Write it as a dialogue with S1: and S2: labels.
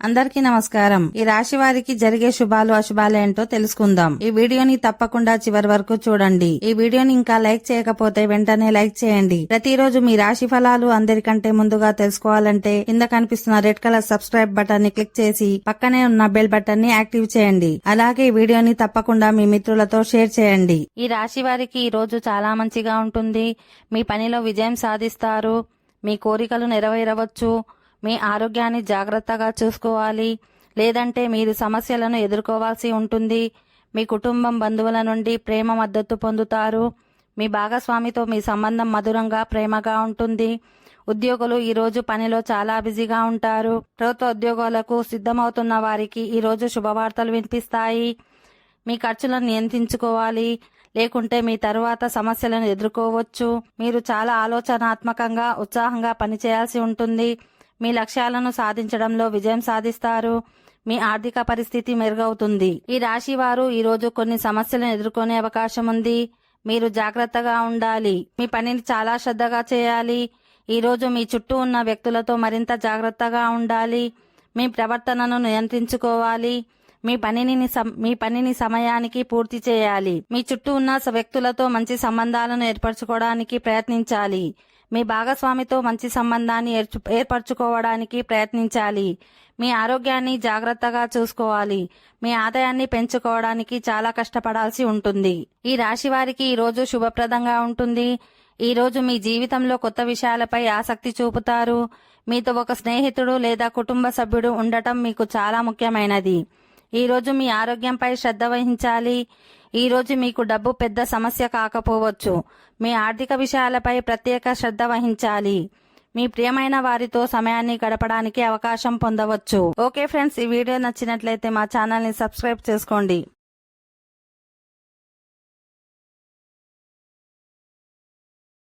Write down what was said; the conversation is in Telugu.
S1: అందరికీ నమస్కారం. ఈ రాశి వారికి జరిగే శుభాలు అశుభాలు ఏంటో తెలుసుకుందాం. ఈ వీడియోని తప్పకుండా చివరి వరకు చూడండి. ఈ వీడియోని ఇంకా లైక్ చేయకపోతే వెంటనే లైక్ చేయండి. ప్రతిరోజు మీ రాశి ఫలాలు అందరికంటే ముందుగా తెలుసుకోవాలంటే కింద కనిపిస్తున్న రెడ్ కలర్ సబ్స్క్రైబ్ బటన్ ని క్లిక్ చేసి పక్కనే ఉన్న బెల్ బటన్ ని యాక్టివ్ చేయండి. అలాగే ఈ వీడియోని తప్పకుండా మీ మిత్రులతో షేర్ చేయండి. ఈ రాశి వారికి ఈ రోజు చాలా మంచిగా ఉంటుంది. మీ పనిలో విజయం సాధిస్తారు. మీ కోరికలు నెరవేరవచ్చు. మీ ఆరోగ్యాన్ని జాగ్రత్తగా చూసుకోవాలి. లేదంటే మీరు సమస్యలను ఎదుర్కోవాల్సి ఉంటుంది. మీ కుటుంబం బంధువుల నుండి ప్రేమ మద్దతు పొందుతారు. మీ భాగస్వామితో మీ సంబంధం మధురంగా ప్రేమగా ఉంటుంది. ఉద్యోగులు ఈరోజు పనిలో చాలా బిజీగా ఉంటారు. ప్రభుత్వ ఉద్యోగాలకు సిద్ధమవుతున్న వారికి ఈరోజు శుభవార్తలు వినిపిస్తాయి. మీ ఖర్చులను నియంత్రించుకోవాలి. లేకుంటే మీ తరువాత సమస్యలను ఎదుర్కోవచ్చు. మీరు చాలా ఆలోచనాత్మకంగా ఉత్సాహంగా పనిచేయాల్సి ఉంటుంది. మీ లక్ష్యాలను సాధించడంలో విజయం సాధిస్తారు. మీ ఆర్థిక పరిస్థితి మెరుగవుతుంది. ఈ రాశి వారు ఈరోజు కొన్ని సమస్యలను ఎదుర్కొనే అవకాశం ఉంది. మీరు జాగ్రత్తగా ఉండాలి. మీ పనిని చాలా శ్రద్ధగా చేయాలి. ఈరోజు మీ చుట్టూ ఉన్న వ్యక్తులతో మరింత జాగ్రత్తగా ఉండాలి. మీ ప్రవర్తనను నియంత్రించుకోవాలి. మీ పనిని సమయానికి పూర్తి చేయాలి. మీ చుట్టూ ఉన్న వ్యక్తులతో మంచి సంబంధాలను ఏర్పరచుకోవడానికి ప్రయత్నించాలి. మీ భాగస్వామితో మంచి సంబంధాన్ని ఏర్పరచుకోవడానికి ప్రయత్నించాలి. మీ ఆరోగ్యాన్ని జాగ్రత్తగా చూసుకోవాలి. మీ ఆదాయాన్ని పెంచుకోవడానికి చాలా కష్టపడాల్సి ఉంటుంది. ఈ రాశి వారికి ఈ రోజు శుభప్రదంగా ఉంటుంది. ఈ రోజు మీ జీవితంలో కొత్త విషయాలపై ఆసక్తి చూపుతారు. మీతో ఒక స్నేహితుడు లేదా కుటుంబ సభ్యుడు ఉండటం మీకు చాలా ముఖ్యమైనది. ఈ రోజు మీ ఆరోగ్యంపై శ్రద్ధ వహించాలి. ఈ రోజు మీకు డబ్బు పెద్ద సమస్య కాకపోవచ్చు. మీ ఆర్థిక విషయాలపై ప్రత్యేక శ్రద్ధ వహించాలి. మీ ప్రియమైన వారితో సమయాన్ని గడపడానికి అవకాశం పొందవచ్చు. ఓకే ఫ్రెండ్స్, ఈ వీడియో నచ్చినట్లయితే మా ఛానల్ ని సబ్స్క్రైబ్ చేసుకోండి.